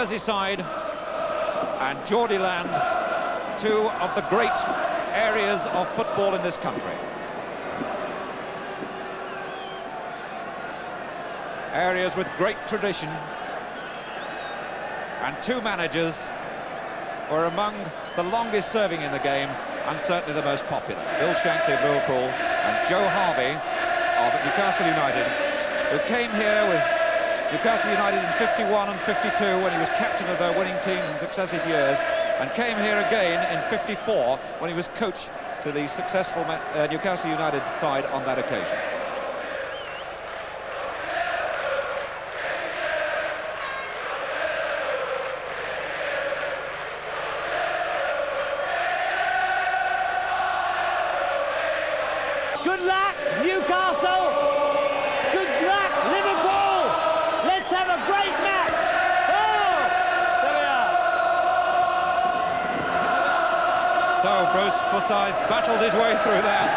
Merseyside and Geordieland, two of the great areas of football in this country. Areas with great tradition, and two managers who are among the longest serving in the game and certainly the most popular. Bill Shankly of Liverpool and Joe Harvey of Newcastle United, who came here with Newcastle United in 51 and 52 when he was captain of their winning teams in successive years, and came here again in 54 when he was coach to the successful Newcastle United side on that occasion. Good luck, Newcastle! Good luck, Liverpool! Let's have a great match! Oh! There we are! So Bruce Forsyth battled his way through that.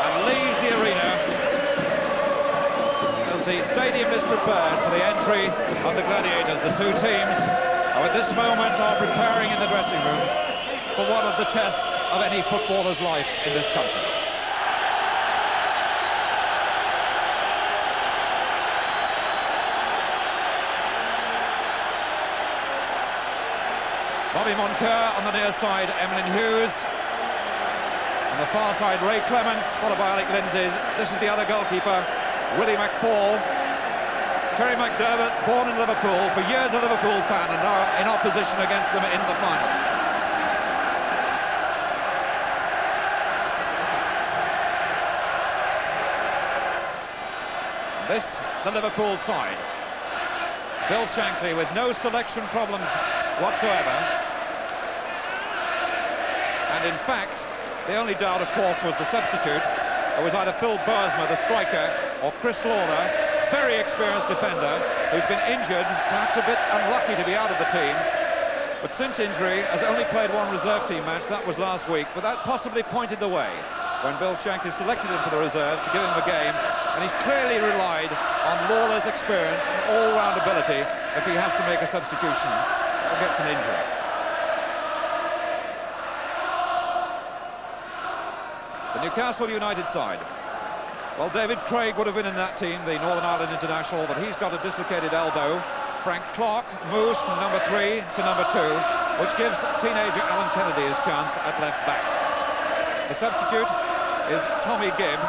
And leaves the arena as the stadium is prepared for the entry of the Gladiators. The two teams at this moment are preparing in the dressing rooms for one of the tests of any footballer's life in this country. Bobby Moncur on the near side, Emlyn Hughes. On the far side, Ray Clements, followed by Alec Lindsay. This is the other goalkeeper, Willie McFall. Terry McDermott, born in Liverpool, for years a Liverpool fan, and now in opposition against them in the final. This, the Liverpool side. Bill Shankly with no selection problems whatsoever. And in fact, the only doubt, of course, was the substitute. It was either Phil Boersma, the striker, or Chris Lawler, very experienced defender, who's been injured, perhaps a bit unlucky to be out of the team. But since injury, has only played one reserve team match, that was last week, but that possibly pointed the way when Bill Shankly selected him for the reserves to give him a game, and he's clearly relied on Lawler's experience and all-round ability if he has to make a substitution or gets an injury. The Newcastle United side. Well, David Craig would have been in that team, the Northern Ireland international, but he's got a dislocated elbow. Frank Clark moves from number 3 to number 2, which gives teenager Alan Kennedy his chance at left back. The substitute is Tommy Gibb,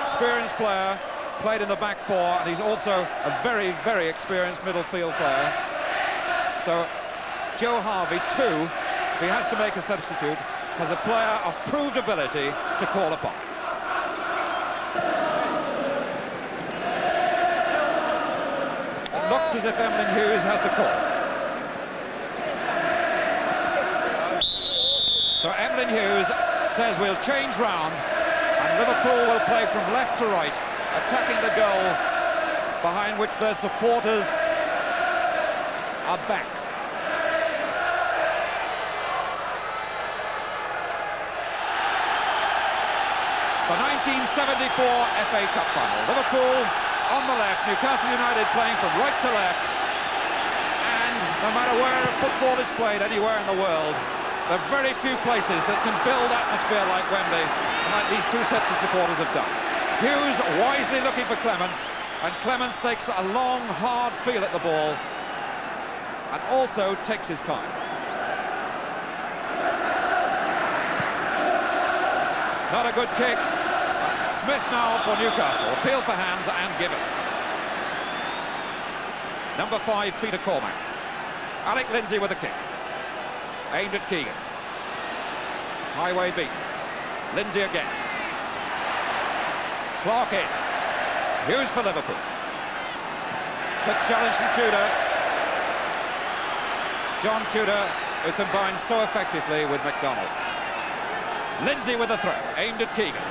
experienced player, played in the back four, and he's also a very, very experienced middle field player. So Joe Harvey, too, if he has to make a substitute, has a player of proved ability to call upon. It looks as if Emlyn Hughes has the call. So Emlyn Hughes says we'll change round, and Liverpool will play from left to right, attacking the goal behind which their supporters are backed. The 1974 FA Cup final. Liverpool on the left, Newcastle United playing from right to left, and no matter where football is played anywhere in the world, there are very few places that can build atmosphere like Wembley, and like these two sets of supporters have done. Hughes wisely looking for Clements, and Clements takes a long, hard feel at the ball, and also takes his time. Not a good kick. Smith now for Newcastle. Appeal for hands and given. Number 5, Peter Cormack. Alec Lindsay with a kick. Aimed at Keegan. Highway beat. Lindsay again. Clark in. Hughes for Liverpool. Quick challenge from Tudor. John Tudor, who combines so effectively with McDonald. Lindsay with a throw. Aimed at Keegan.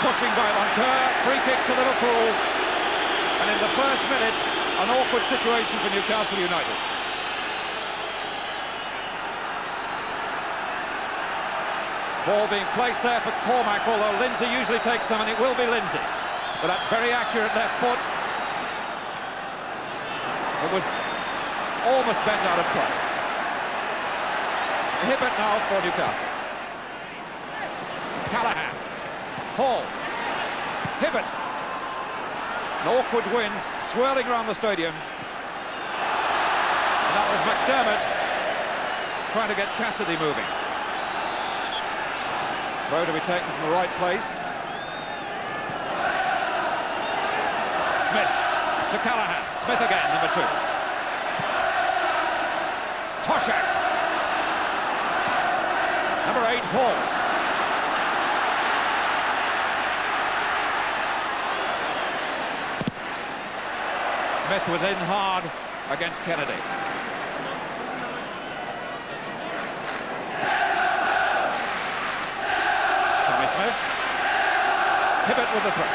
Pushing by Moncur, free kick to Liverpool, and in the first minute, an awkward situation for Newcastle United. Ball being placed there for Cormac, although Lindsay usually takes them, and it will be Lindsay. With that very accurate left foot. It was almost bent out of play. Hibbert now for Newcastle. Callahan. Hall. Hibbert. An awkward wind swirling around the stadium. And that was McDermott trying to get Cassidy moving. Throw to be taken from the right place. Smith to Callahan. Smith again, number 2. Toshak. Number 8, Hall. Smith was in hard against Kennedy. Tommy Smith. Hibbert with the throw.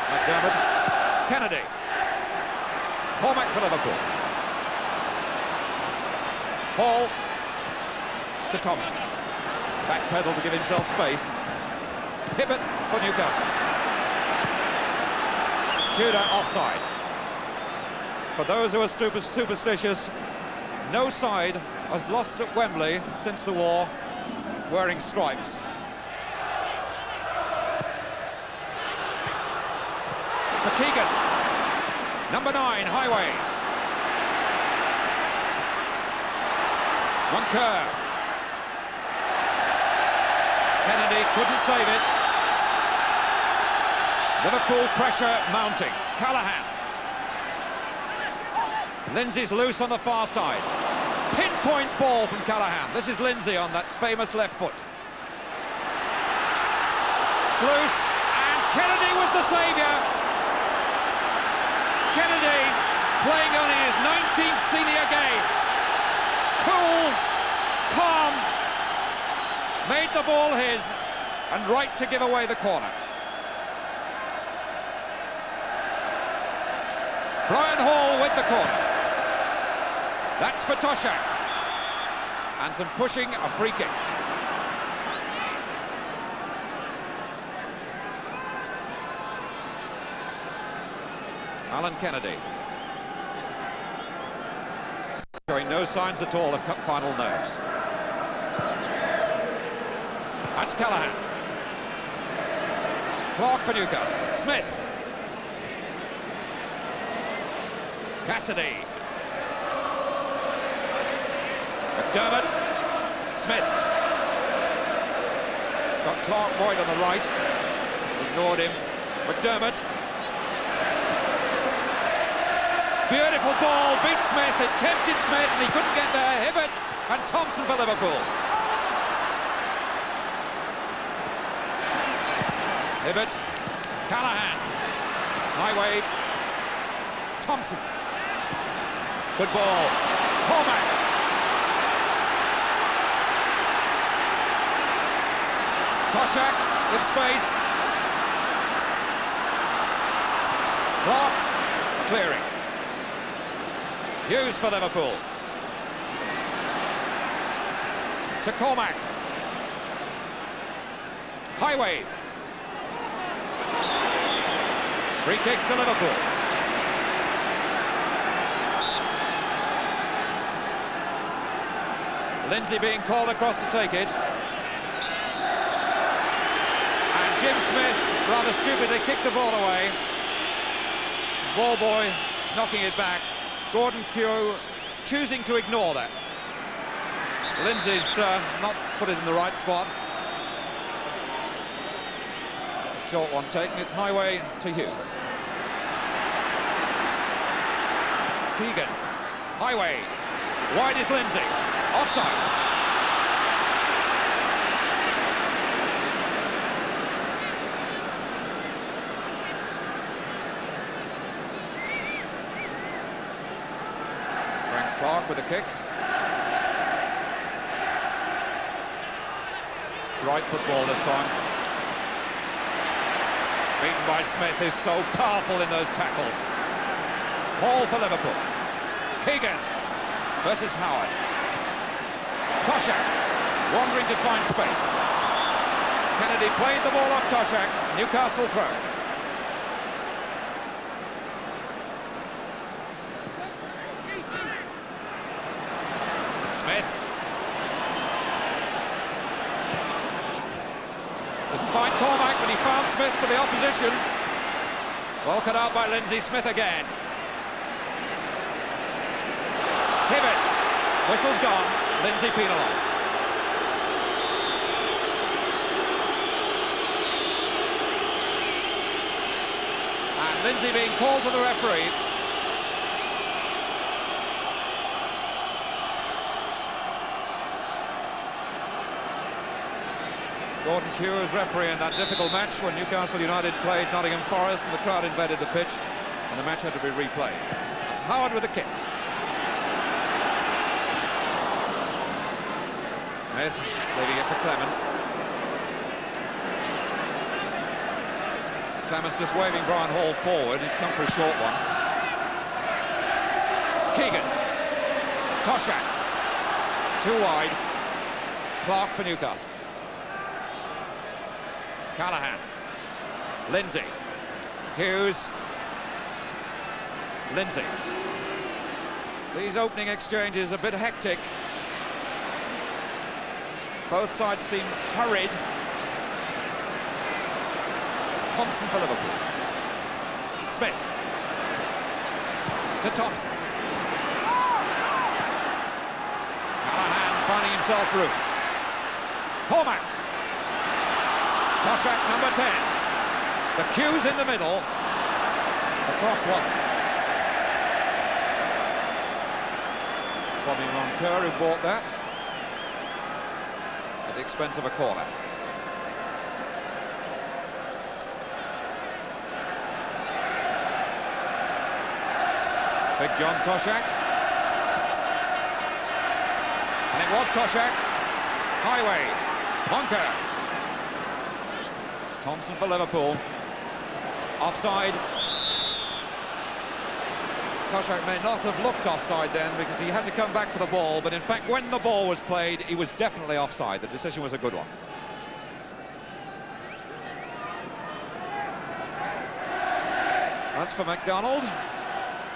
McDermott. Kennedy. Cormac for Liverpool. Hall to Thompson. Back pedal to give himself space. Hibbert for Newcastle. Tudor offside. For those who are superstitious, no side has lost at Wembley since the war wearing stripes. For Keegan. Number 9, Highway. Moncur. Kennedy couldn't save it. Liverpool pressure mounting. Callahan. Lindsay's loose on the far side. Pinpoint ball from Callahan. This is Lindsay on that famous left foot. It's loose, and Kennedy was the saviour. Kennedy playing only his 19th senior game. Cool, calm, made the ball his, and right to give away the corner. Brian Hall with the corner. That's for Toshak. And some pushing, a free kick. Alan Kennedy. Showing no signs at all of final nerves. That's Callahan. Clark for Newcastle. Smith. Cassidy. McDermott. Smith. Got Clark Boyd on the right. Ignored him. McDermott. Beautiful ball, beat Smith, it tempted Smith and he couldn't get there. Hibbert and Thompson for Liverpool. Hibbert, Callahan, Highway, Thompson. Good ball, Cormac. Toshak with space. Clark clearing. Hughes for Liverpool. To Cormac. Highway. Free kick to Liverpool. Lindsay being called across to take it. And Jim Smith rather stupidly kicked the ball away. Ball boy knocking it back. Gordon Keogh choosing to ignore that. Lindsay's not put it in the right spot. Short one taken, it's Highway to Hughes. Keegan, Highway, wide is Lindsay, offside. Clark with a kick. Right football this time. Beaten by Smith, who's so powerful in those tackles. Hall for Liverpool. Keegan versus Howard. Toshak. wandering to find space. Kennedy played the ball off Toshak. Newcastle throw. Smith. Didn't find Cormac, but he found Smith for the opposition. Well cut out by Lindsay. Smith again. Hibbett. Whistle's gone. Lindsay penalised. And Lindsay being called to the referee. Gordon Cures referee in that difficult match when Newcastle United played Nottingham Forest and the crowd invaded the pitch and the match had to be replayed. That's Howard with the kick. Smith leaving it for Clements. Clements just waving Brian Hall forward. He'd come for a short one. Keegan. Toshak. Too wide. It's Clark for Newcastle. Callahan. Lindsay. Hughes. Lindsay. These opening exchanges a bit hectic. Both sides seem hurried. Thompson for Liverpool. Smith. To Thompson. Callahan finding himself room. Cormac. Toshak, number 10. The cue's in the middle. The cross wasn't. Bobby Roncoeur who bought that at the expense of a corner. Big John Toshak. And it was Toshak. Highway. Roncoeur. Thompson for Liverpool. Offside. Toshak may not have looked offside then because he had to come back for the ball, but in fact when the ball was played he was definitely offside. The decision was a good one. That's for MacDonald,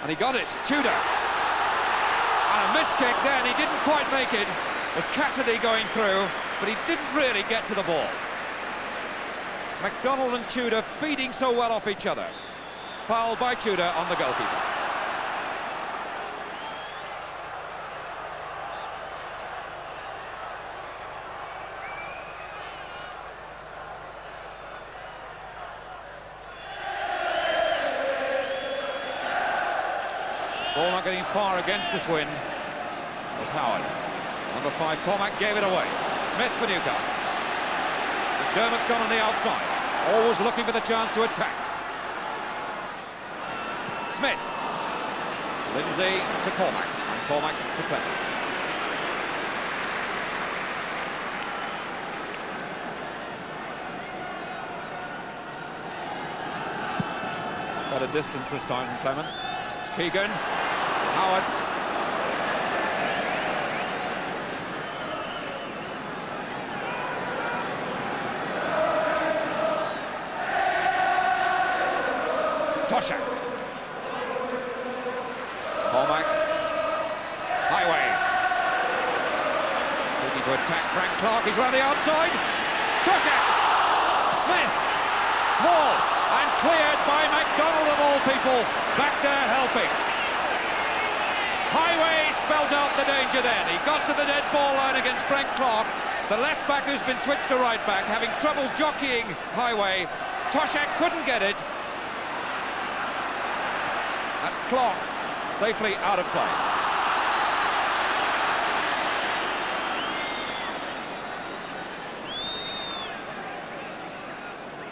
and he got it. Tudor. And a missed kick then, he didn't quite make it. It was Cassidy going through, but he didn't really get to the ball. MacDonald and Tudor feeding so well off each other. Foul by Tudor on the goalkeeper. Ball not getting far against this wind was Howard. Number 5, Cormac gave it away. Smith for Newcastle. McDermott's gone on the outside. Always looking for the chance to attack. Smith. Lindsay to Cormac. And Cormac to Clements. Better distance this time from Clements. It's Keegan. Howard. Toshak. Cormac. Highway. Seeking to attack Frank Clark. He's round the outside. Toshak. Smith. Small. And cleared by MacDonald of all people. Back there helping. Highway spelt out the danger then. He got to the dead ball line against Frank Clark. The left back who's been switched to right back, having trouble jockeying Highway. Toshak couldn't get it. That's Clark safely out of play.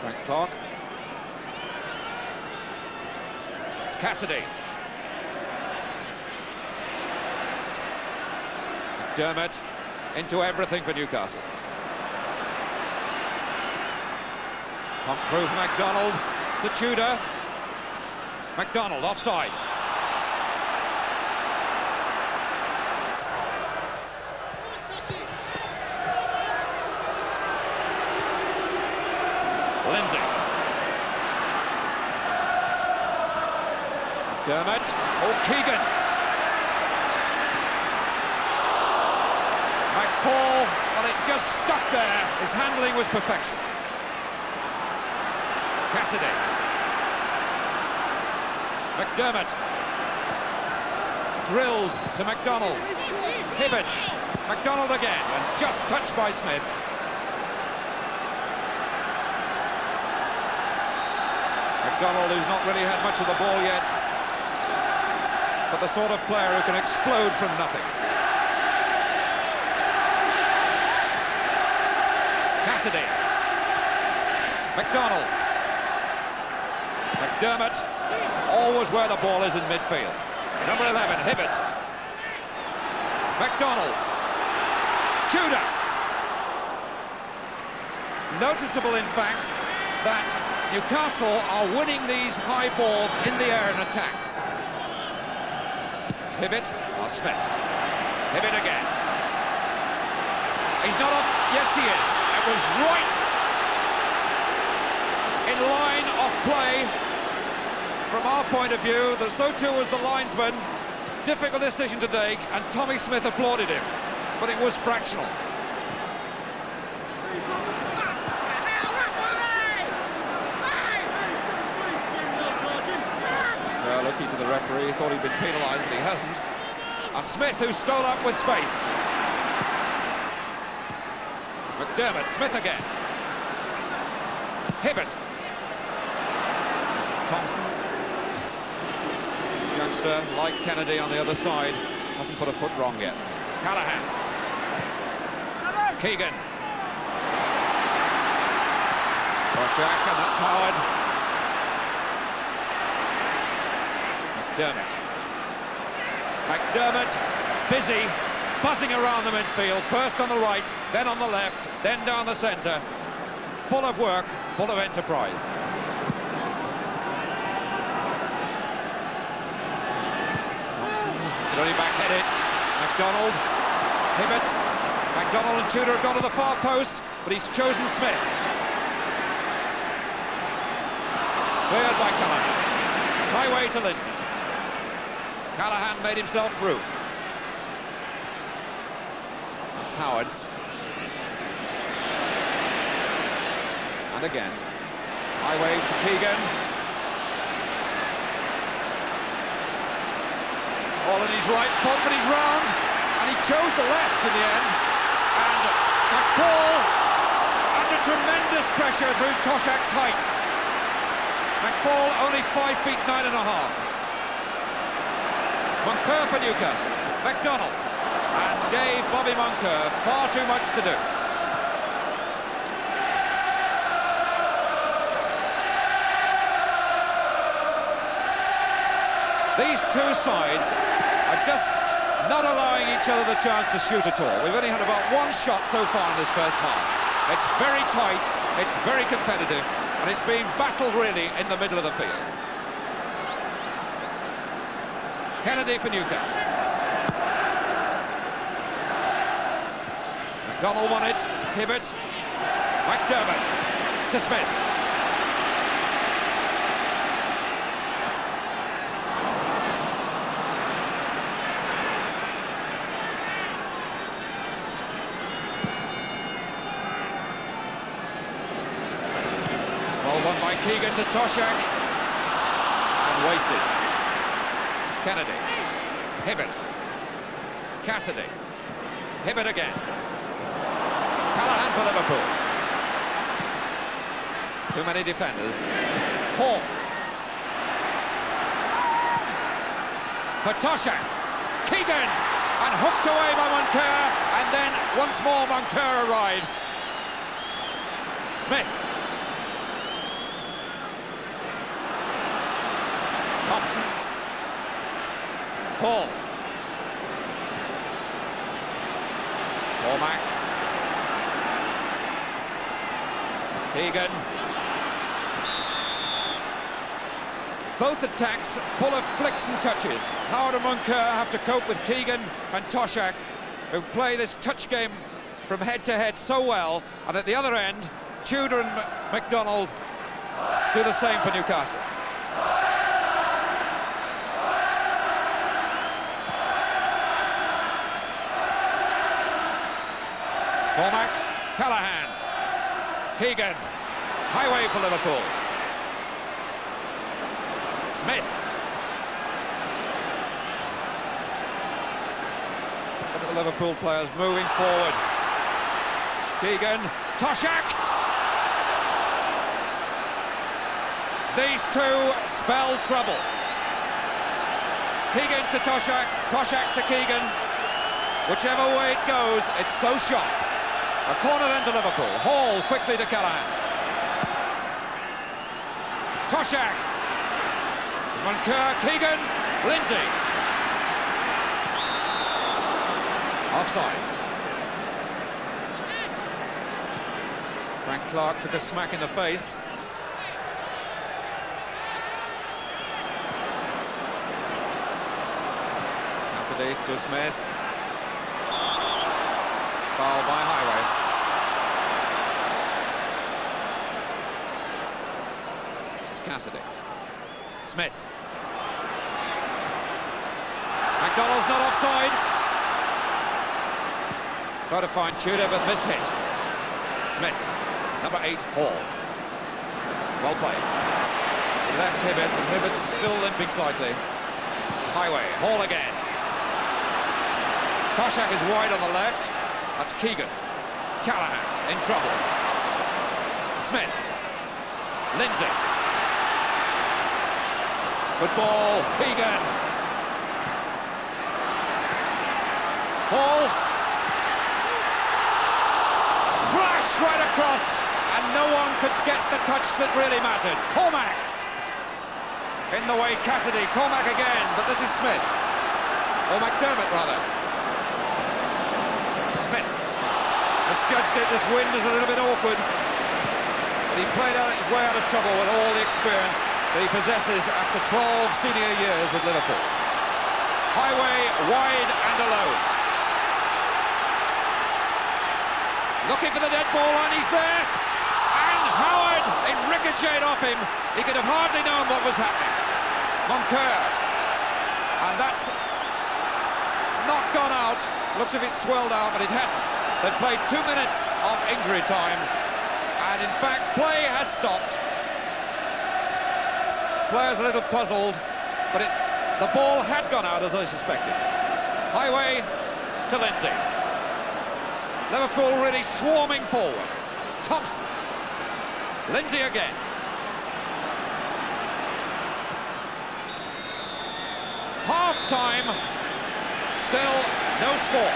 Frank Clark. It's Cassidy. McDermott into everything for Newcastle. Pump through from MacDonald to Tudor. MacDonald offside. Dermot. Oh, Keegan. McFall, well, it just stuck there. His handling was perfection. Cassidy. McDermott. Drilled to McDonald. Hibbett. McDonald again, and just touched by Smith. McDonald, who's not really had much of the ball yet, but the sort of player who can explode from nothing. Cassidy. McDonald. McDermott. Always where the ball is in midfield. Number 11, Hibbett. McDonald. Tudor. Noticeable, in fact, that Newcastle are winning these high balls in the air in attack. Hibbett or Smith. Hibbett again. He's not off. Yes, he is. It was right in line of play. From our point of view, so too was the linesman. Difficult decision to take, and Tommy Smith applauded him, but it was fractional. Looking to the referee, he thought he'd been penalised, but he hasn't. A Smith who stole up with space. McDermott, Smith again. Hibbett. Thompson. Youngster, like Kennedy on the other side, hasn't put a foot wrong yet. Callahan. Keegan. Toshak, and that's Howard. McDermott, busy, buzzing around the midfield, first on the right, then on the left, then down the centre. Full of work, full of enterprise. Thompson could only backhead it. McDonald, Hibbett, McDonald and Tudor have gone to the far post, but he's chosen Smith. Cleared by Callahan. Highway to Lindsay. Callahan made himself through. That's Howard's. And again. Highway to Keegan. All in his right foot, but he's round. And he chose the left in the end. And McFall under tremendous pressure through Toshak's height. McFall only 5 feet 9.5. Moncur for Newcastle. McDonald. And gave Bobby Moncur far too much to do. These two sides are just not allowing each other the chance to shoot at all. We've only had about one shot so far in this first half. It's very tight, it's very competitive, and it's been battled really in the middle of the field. Kennedy for Newcastle. McDonald won it. Hibbett. McDermott to Smith. Well won by Keegan to Toshak. And wasted. Kennedy. Hibbett. Cassidy. Hibbett again. Callahan for Liverpool. Too many defenders. Hall. For Toshak. Keegan. And hooked away by Moncur. And then once more Moncur arrives. Smith. It's Thompson. Paul. Cormac. Keegan. Both attacks full of flicks and touches. Howard and Moncur have to cope with Keegan and Toshak, who play this touch game from head to head so well, and at the other end, Tudor and McDonald do the same for Newcastle. Cormac, Callahan, Keegan, highway for Liverpool. Smith. Look at the Liverpool players moving forward. Keegan, Toshak. These two spell trouble. Keegan to Toshak, Toshak to Keegan. Whichever way it goes, it's so sharp. A corner then to Liverpool. Hall quickly to Callahan. Toshak. Moncur, Keegan, Lindsay. Offside. Frank Clark took a smack in the face. Cassidy to Smith. Foul by Highway. This is Cassidy. Smith. McDonald's not offside. Try to find Tudor, but miss-hit. Smith. Number 8, Hall. Well played. He left Hibbert, and Hibbert's still limping slightly. Highway. Hall again. Toshak is wide on the left. That's Keegan. Callahan in trouble. Smith. Lindsay. Good ball. Keegan. Hall. Flash right across, and no one could get the touch that really mattered. Cormac. In the way, Cassidy. Cormac again, but this is Smith. Or McDermott, rather. Smith. Misjudged it. This wind is a little bit awkward. But he played his way out of trouble with all the experience that he possesses after 12 senior years with Liverpool. Highway, wide and alone. Looking for the dead ball, and he's there. And Howard, it ricocheted off him. He could have hardly known what was happening. Moncur. And that's not gone out. Looks as if it swelled out, but it hadn't. They've played 2 minutes of injury time. And in fact, play has stopped. Players a little puzzled, but the ball had gone out, as I suspected. Highway to Lindsay. Liverpool really swarming forward. Thompson. Lindsay again. Half-time. Still no score.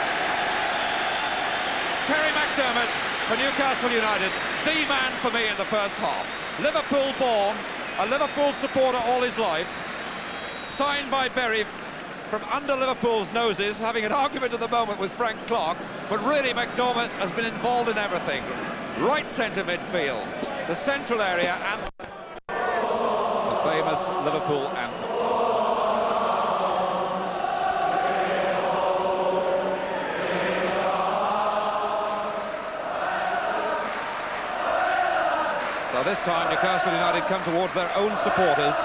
Terry McDermott for Newcastle United, the man for me in the first half. Liverpool born, a Liverpool supporter all his life, signed by Berry from under Liverpool's noses, having an argument at the moment with Frank Clark, but really McDermott has been involved in everything. Right centre midfield, the central area, and the famous Liverpool anthem. So this time Newcastle United come towards their own supporters,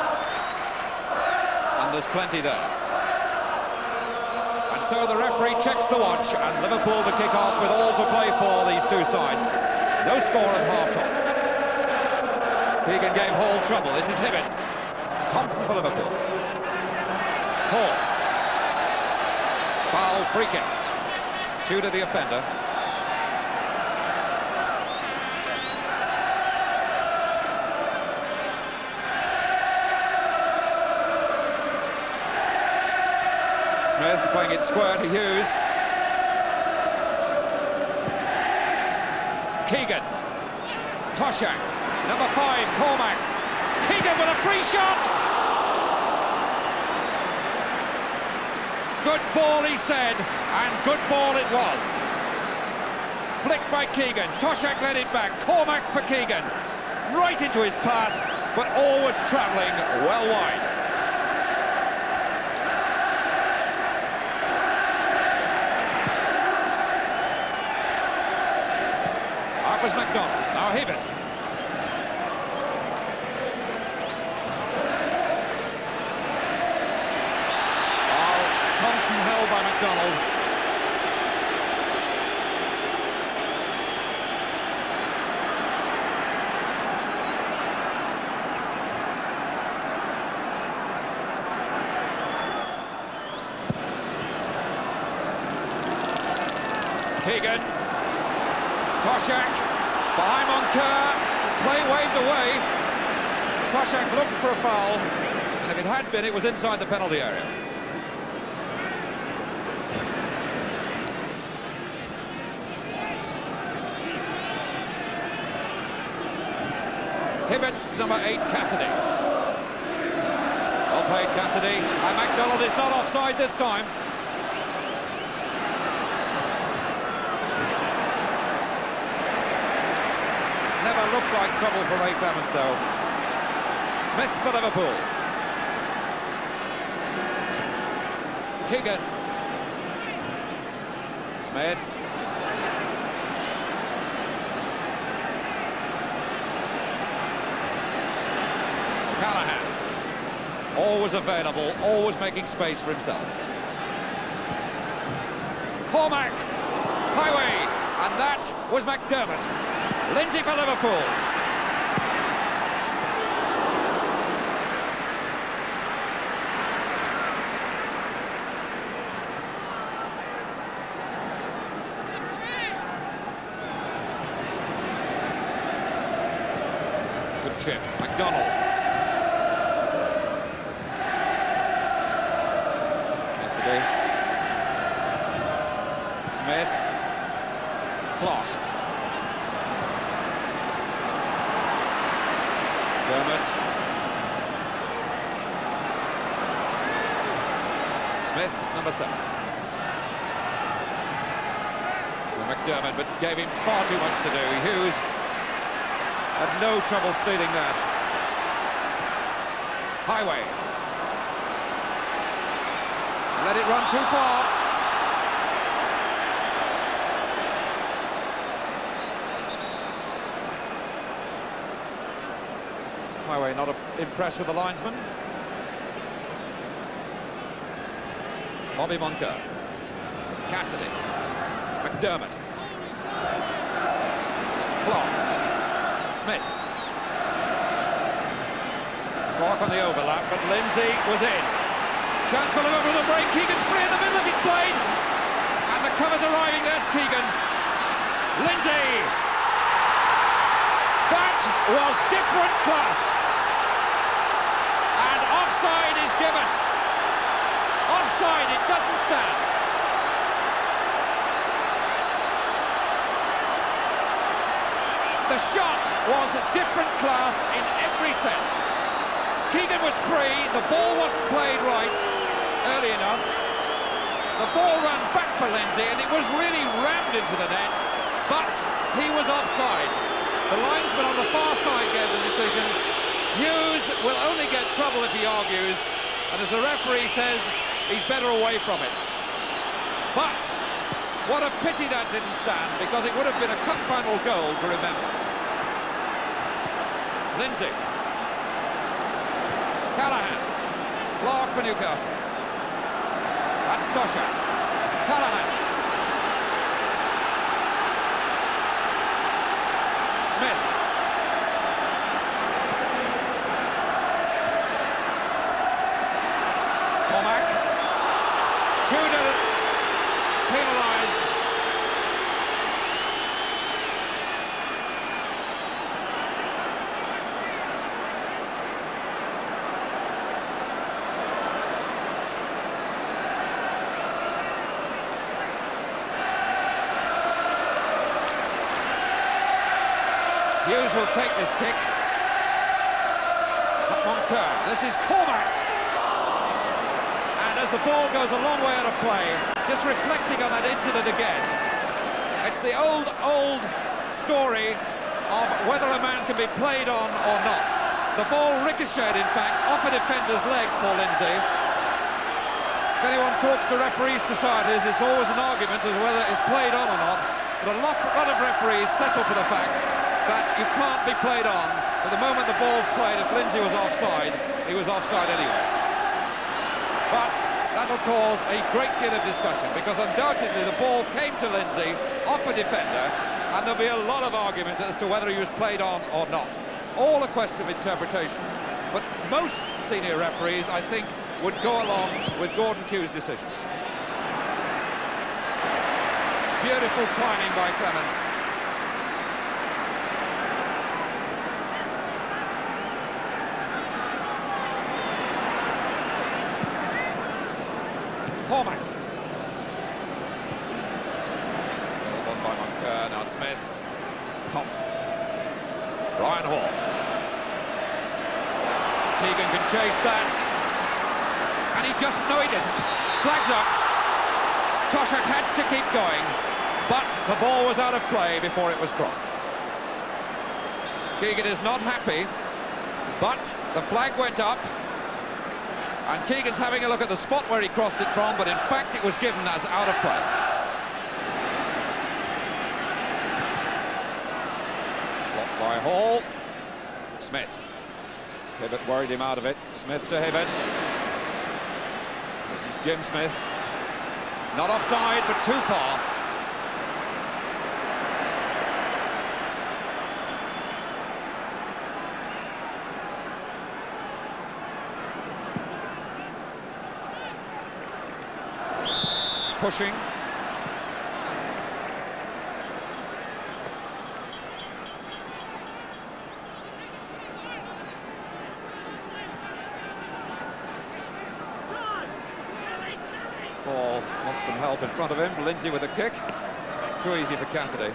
and there's plenty there. And so the referee checks the watch, and Liverpool to kick off with all to play for, these two sides. No score at half-time. Keegan gave Hall trouble. This is Hibbert. Thompson for Liverpool. Hall. Foul, free kick. Tudor the offender. Smith playing it square to Hughes. Keegan. Toshak. Number 5, Cormac. Keegan with a free shot. Good ball, he said, and good ball it was. Flicked by Keegan. Toshak led it back. Cormac for Keegan. Right into his path, but always travelling well wide. That was McDonald. Now Hibbert. Thompson held by McDonald. Keegan. Toshak. Behind Moncur. Play waved away. Toshak looked for a foul. And if it had been, it was inside the penalty area. Hibbert, number 8, Cassidy. Well played, Cassidy. And MacDonald is not offside this time. Never looked like trouble for Ray Clements, though. Smith for Liverpool. Keegan. Smith. Callahan, always available, always making space for himself. Cormac, highway, and that was McDermott. Lindsay for Liverpool. Good chip, McDonald. Smith, Clark, Dermot, Smith, number 7. So McDermott, but gave him far too much to do. Hughes had no trouble stealing that. Highway. Let it run too far. Highway not impressed with the linesman. Bobby Moncur. Cassidy. McDermott. Clark. Smith. Clark on the overlap, but Lindsay was in. Chance for Liverpool to break. Keegan's free in the middle of his blade. And the cover's arriving. There's Keegan. Lindsay. That was different class. And offside is given. Offside, it doesn't stand. The shot was a different class in every sense. Keegan was free, the ball wasn't played right early enough. The ball ran back for Lindsay and it was really rammed into the net, but he was offside. The linesman on the far side gave the decision. Hughes will only get trouble if he argues, and as the referee says, he's better away from it. But what a pity that didn't stand, because it would have been a cup final goal to remember. Lindsay. Callahan. Clark for Newcastle. That's Toshak. Callahan. Smith. Cormac. Tudor penalised. Hughes will take this kick. Moncur. This is Cormac. And as the ball goes a long way out of play, just reflecting on that incident again, it's the old story of whether a man can be played on or not. The ball ricocheted, in fact, off a defender's leg for Lindsay. If anyone talks to referees' societies, it's always an argument as to whether it's played on or not. But a lot of referees settle for the fact that you can't be played on. At the moment the ball's played, if Lindsay was offside, he was offside anyway. But that'll cause a great deal of discussion, because undoubtedly the ball came to Lindsay off a defender, and there'll be a lot of argument as to whether he was played on or not. All a question of interpretation. But most senior referees, I think, would go along with Gordon Q's decision. Beautiful timing by Clements. Cormac. One by Moncur, now Smith. Thompson. Ryan Hall. Keegan can chase that. And he just, no he didn't. Flags up. Toshak had to keep going, but the ball was out of play before it was crossed. Keegan is not happy, but the flag went up. And Keegan's having a look at the spot where he crossed it from, but in fact it was given as out of play. Blocked by Hall. Smith. Hibbert worried him out of it. Smith to Hibbert. This is Jim Smith. Not offside, but too far. Pushing. Paul wants some help in front of him. Lindsay with a kick. It's too easy for Cassidy.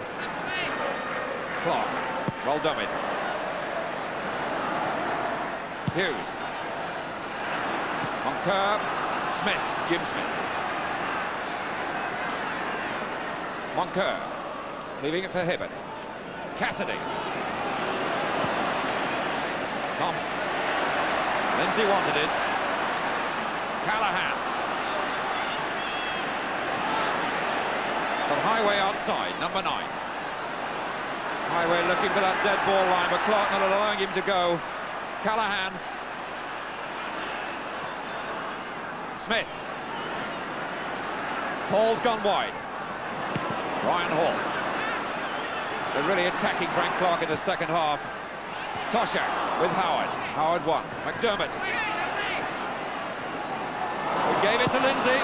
Clark. Well done. Hughes. Moncur. Smith. Jim Smith. Moncur. Leaving it for Hibbert. Cassidy. Thompson. Lindsay wanted it. Callahan. But Highway outside, number 9. Highway looking for that dead ball line, but Clark not allowing him to go. Callahan. Smith. Hall's gone wide. Ryan Hall. They're really attacking Frank Clark in the second half. Toshak with Howard. Howard won. McDermott. We gave it to Lindsay.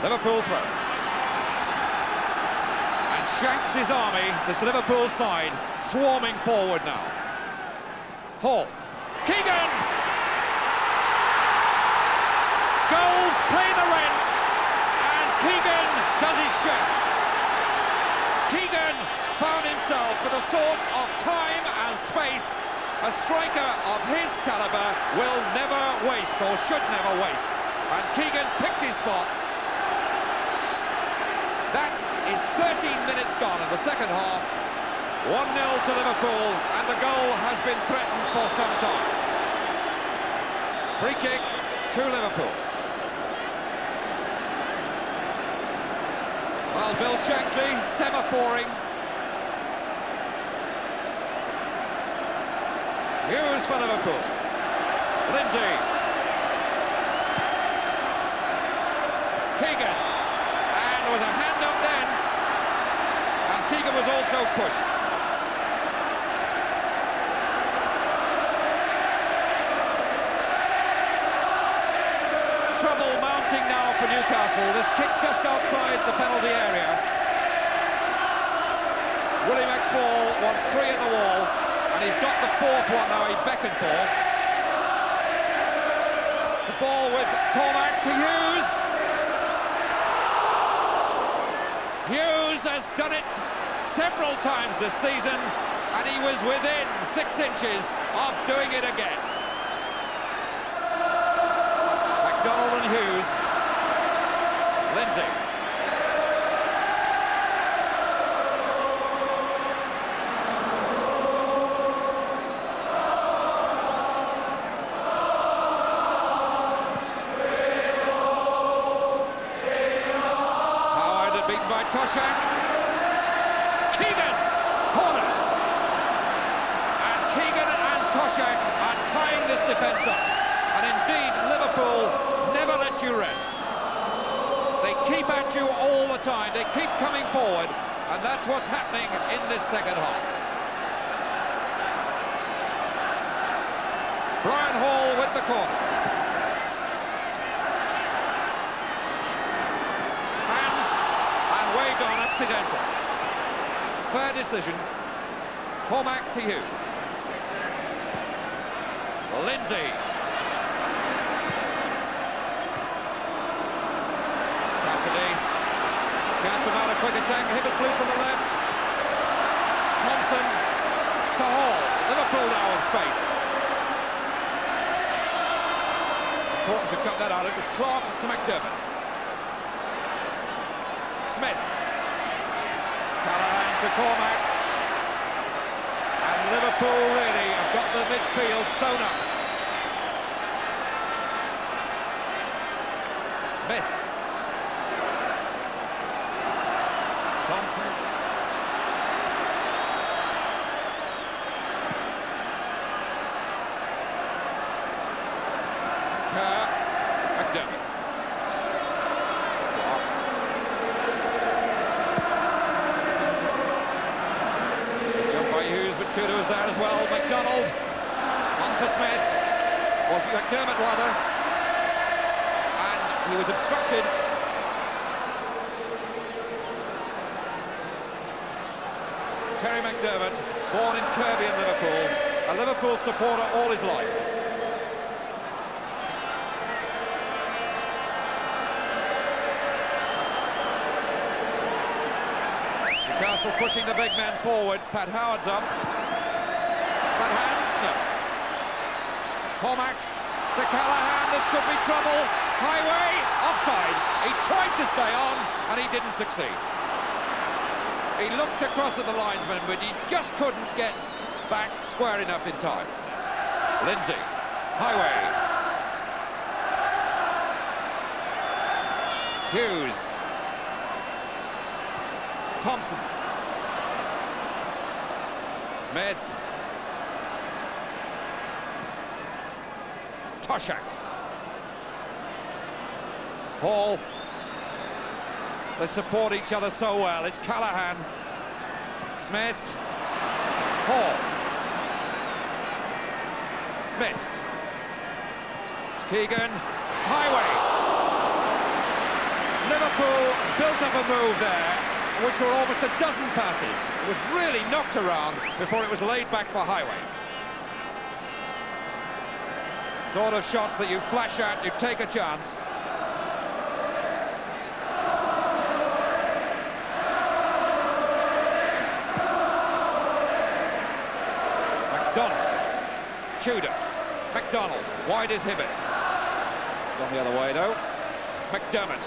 Liverpool throw. And Shanks' army, this Liverpool side, swarming forward now. Hall. Keegan! Goals pay the rent, and Keegan does his share. Keegan found himself for the sort of time and space a striker of his calibre will never waste, or should never waste. And Keegan picked his spot. That is 13 minutes gone in the second half. 1-0 to Liverpool, and the goal has been threatened for some time. Free kick to Liverpool. Well, Bill Shankly semaphoring. Hughes for Liverpool. Lindsay. Keegan. And there was a hand up then. And Keegan was also pushed. Trouble mounting now for Newcastle. This kick just outside the penalty area. Willie McFall wants 3 in the wall, and he's got the 4th one now he beckoned for. The ball with Cormac to Hughes. Hughes has done it several times this season, and he was within 6 inches of doing it again. McDonald and Hughes. Lindsay. Howard beaten by Toshak. Keegan. Corner. And Keegan and Toshak are tying this defence up. And indeed, Liverpool never let you rest. They keep at you all the time. They keep coming forward, and that's what's happening in this second half. Brian Hall with the corner. fair decision. Cormac to Hughes. Lindsay. Cassidy. Chance to mount a quick attack. Hibbert's loose on the left. Thompson to Hall. Liverpool now in space. Important to cut that out. It was Clark to McDermott. Smith. Callahan to Cormac. And Liverpool really have got the midfield sewn up. Smith. Thompson. Kerr. McDermott. Jumped by Hughes, but Tudor was there as well. McDonald. On for Smith. Was McDermott rather. And he was obstructed. Terry McDermott, born in Kirby in Liverpool, a Liverpool supporter all his life. Newcastle pushing the big man forward. Pat Howard's up. Pat hands, no. Cormac to Callahan, this could be trouble. Highway, offside. He tried to stay on, and he didn't succeed. He looked across at the linesman, but he just couldn't get back square enough in time. Lindsay, Highway. Hughes. Thompson. Smith. Toshak. Hall. They support each other so well. It's Callahan. Smith. Hall. Smith. Keegan. Highway. Liverpool built up a move there, which were almost a dozen passes. It was really knocked around before it was laid back for Highway. Sort of shots that you flash out, you take a chance. McDonald. Tudor. McDonald. Wide is Hibbert. Gone the other way though. McDermott.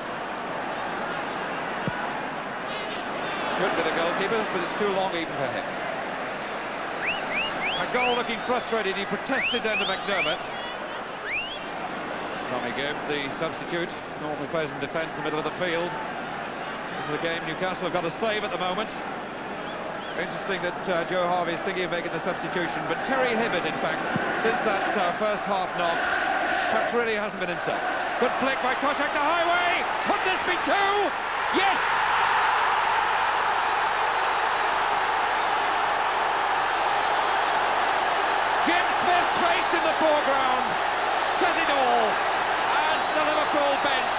Should be the goalkeepers, but it's too long even for him. McDonald looking frustrated. He protested then to McDermott. Tommy Gibb, the substitute, normally plays in defence in the middle of the field. This is a game Newcastle have got to save at the moment. Interesting that Joe Harvey is thinking of making the substitution, but Terry Hibbert, in fact, since that first half knock, perhaps really hasn't been himself. Good flick by Toshak to Highway. Could this be two? Yes! Jim Smith's face in the foreground says it all as the Liverpool bench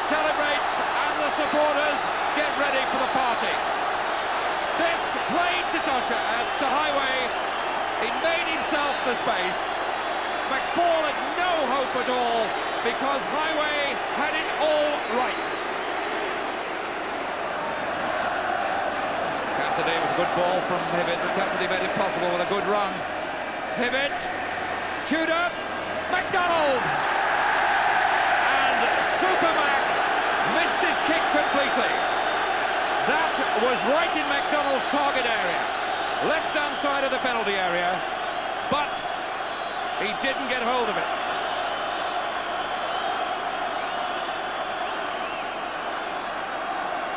celebrates and the supporters get ready for the party. This played to to Highway. He made himself the space. McFall had no hope at all because Highway had it all right. Cassidy, was a good ball from Hibbert, but Cassidy made it possible with a good run. Hibbert, Tudor, McDonald, and Supermac missed his kick completely. That was right in McDonald's target area, left-hand side of the penalty area, but he didn't get hold of it.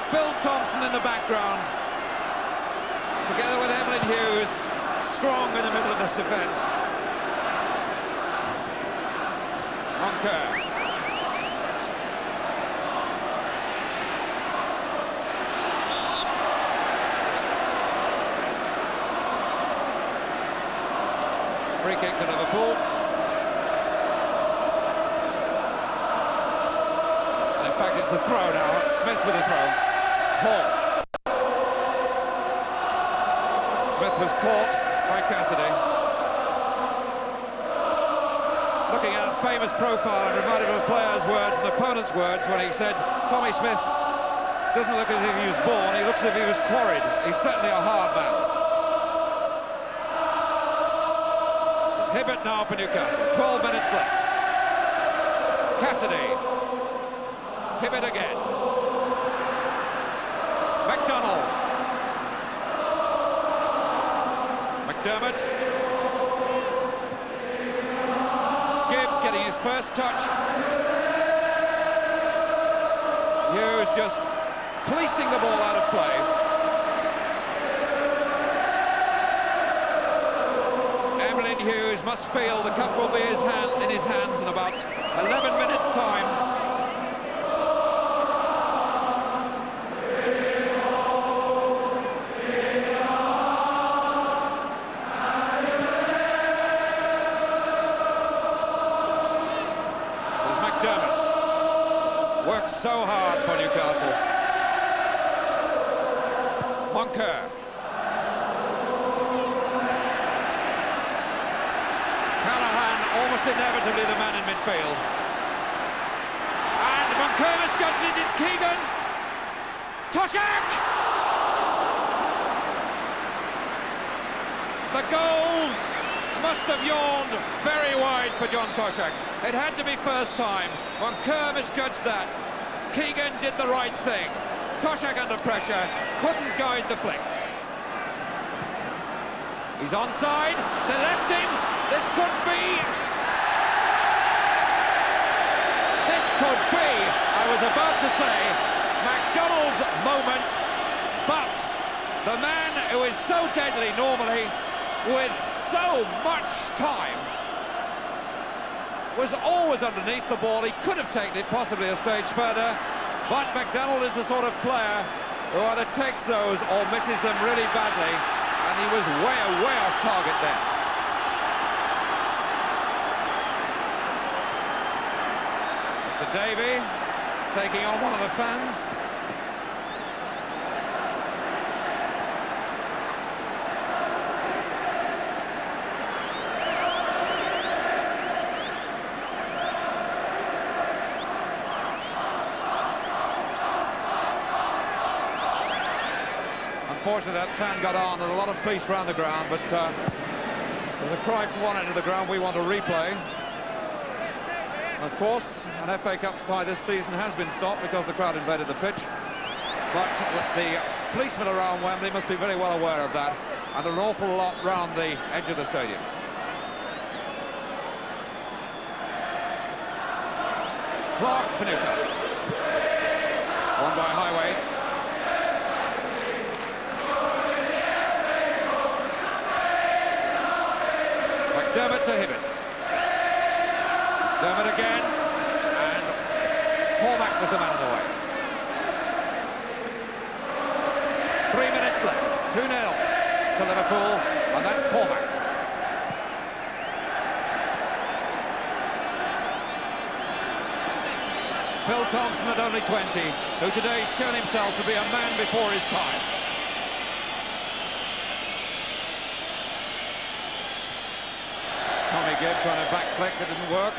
Phil Thompson in the background, together with Emlyn Hughes, strong in the middle of this defence. Kerr. Free kick to Liverpool. And in fact, it's the throw now. Smith with the throw. Hall. was caught by Cassidy. Looking at that famous profile, I'm reminded of a player's words and opponent's words when he said, Tommy Smith doesn't look as if he was born, he looks as if he was quarried. He's certainly a hard man. This is Hibbert now for Newcastle, 12 minutes left. Cassidy. Hibbert again. McDonald. McDermott. Gibb getting his first touch. Hughes just policing the ball out of play. Emlyn Hughes must feel the cup will be in his hands in about 11 minutes' time. Works so hard for Newcastle. Moncur. Callahan almost inevitably the man in midfield. And Moncur misjudged it, it's Keegan. Toshak! The goal must have yawned very wide for John Toshak. It had to be first time. Moncur misjudged that. Keegan did the right thing. Toshak under pressure, couldn't guide the flick. He's onside, they left him. This could be, I was about to say, McDonald's moment, but the man who is so deadly normally, with so much time, was always underneath the ball. He could have taken it possibly a stage further, but McDonald is the sort of player who either takes those or misses them really badly, and he was way off target there. Mr. Davey taking on one of the fans. Unfortunately, that fan got on, and a lot of police around the ground, but there's a cry from one end of the ground, we want a replay. Of course, an FA Cup tie this season has been stopped because the crowd invaded the pitch, but the policemen around Wembley must be very well aware of that, and there are an awful lot round the edge of the stadium. Clark for Newcastle. Won by Highway. McDermott to Hibbert. McDermott again, and Cormac was the man of the way. 3 minutes left, 2-0 to Liverpool, and that's Cormac. Phil Thompson at only 20, who today's shown himself to be a man before his time. Tommy Gibb trying to back flick, that didn't work.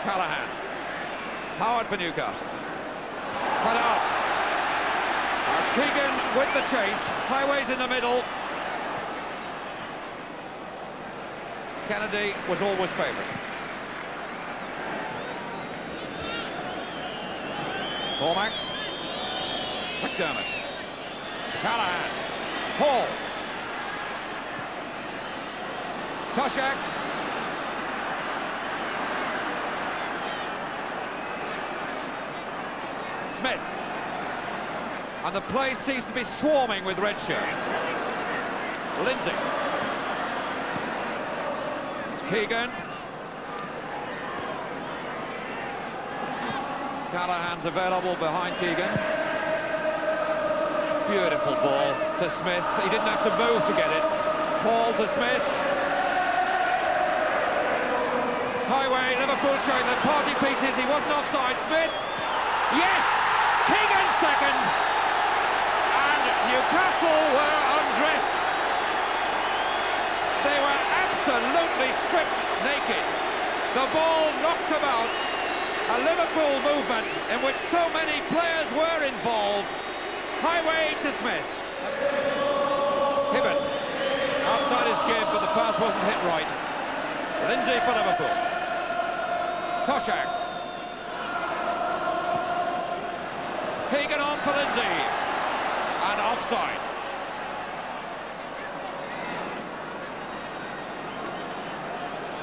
Callahan. Howard for Newcastle. Cut out. Keegan with the chase. Highway's in the middle. Kennedy was always favourite. Cormac. McDermott. Callahan. Hall. Toshak. Smith. And the place seems to be swarming with red shirts. Lindsay. Keegan. Callahan's available behind Keegan. Beautiful ball to Smith. He didn't have to move to get it. Ball to Smith. Highway, Liverpool showing the party pieces. He wasn't offside. Smith. Yes! Keegan second. And Newcastle were undressed. They were absolutely stripped naked. The ball knocked about. A Liverpool movement in which so many players were involved. Highway to Smith. Hibbert outside his gib, but the pass wasn't hit right. Lindsay for Liverpool. Toshak. Hagan on for Lindsay. And offside.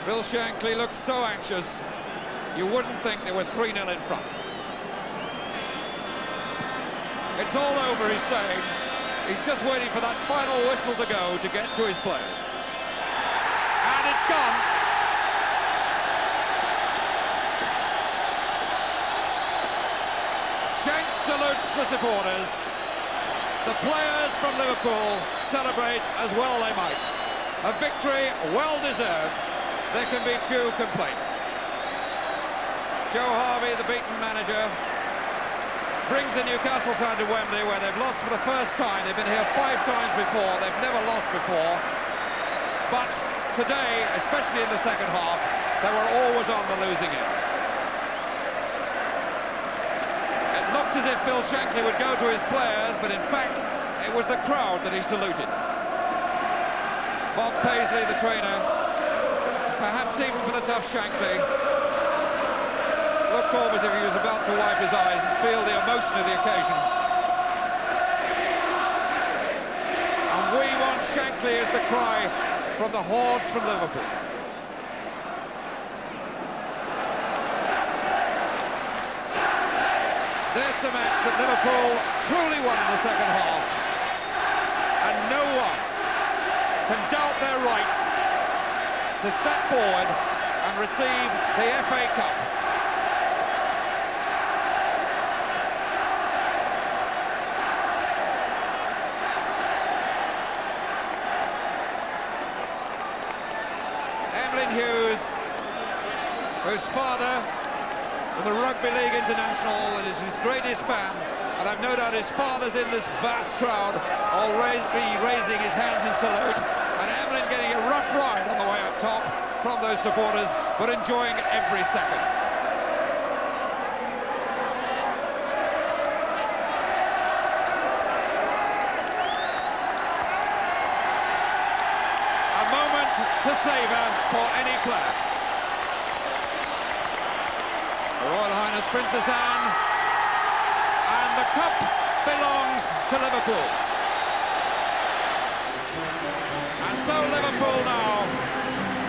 Bill Shankly looks so anxious. You wouldn't think they were 3-0 in front. It's all over, he's saying. He's just waiting for that final whistle to go to get to his players. And it's gone. Shank salutes the supporters. The players from Liverpool celebrate as well they might. A victory well deserved. There can be few complaints. Joe Harvey, the beaten manager, brings the Newcastle side to Wembley, where they've lost for the first time. They've been here 5 times before. They've never lost before. But today, especially in the second half, they were always on the losing end. It looked as if Bill Shankly would go to his players, but in fact, it was the crowd that he saluted. Bob Paisley, the trainer, perhaps even for the tough Shankly, looked almost as if he was about to wipe his eyes and feel the emotion of the occasion. And we want Shankly is the cry from the hordes from Liverpool. This a match that Liverpool truly won in the second half, and no one can doubt their right to step forward and receive the FA Cup. Hughes, whose father was a rugby league international and is his greatest fan, and I've no doubt his father's in this vast crowd, already raising his hands in salute, and Emlyn getting a rough ride on the way up top from those supporters, but enjoying every second. To savour for any player. Her Royal Highness Princess Anne, and the cup belongs to Liverpool. And so Liverpool now,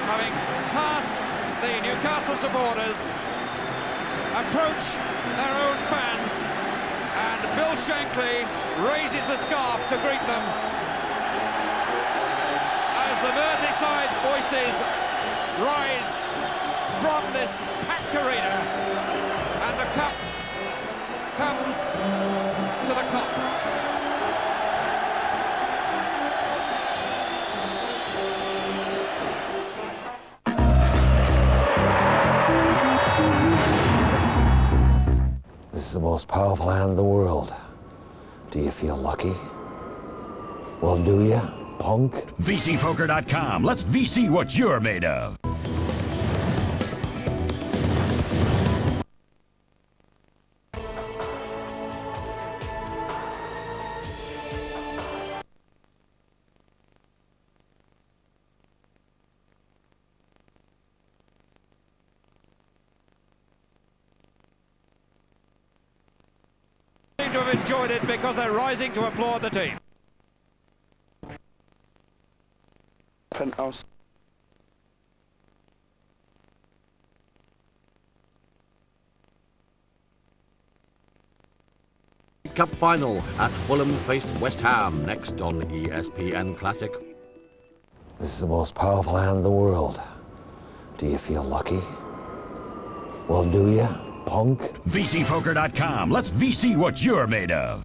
having passed the Newcastle supporters, approach their own fans, and Bill Shankly raises the scarf to greet them. The Merseyside voices rise from this packed arena, and the cup comes to the Kop. This is the most powerful hand in the world. Do you feel lucky? Well, do you? Punk. VCPoker.com. Let's VC what you're made of. Seem to have enjoyed it because they're rising to applaud the team. Penthouse. Cup final as Fulham faced West Ham next on ESPN Classic. This is the most powerful hand in the world. Do you feel lucky? Well, do you? Punk. VCPoker.com. Let's VC what you're made of.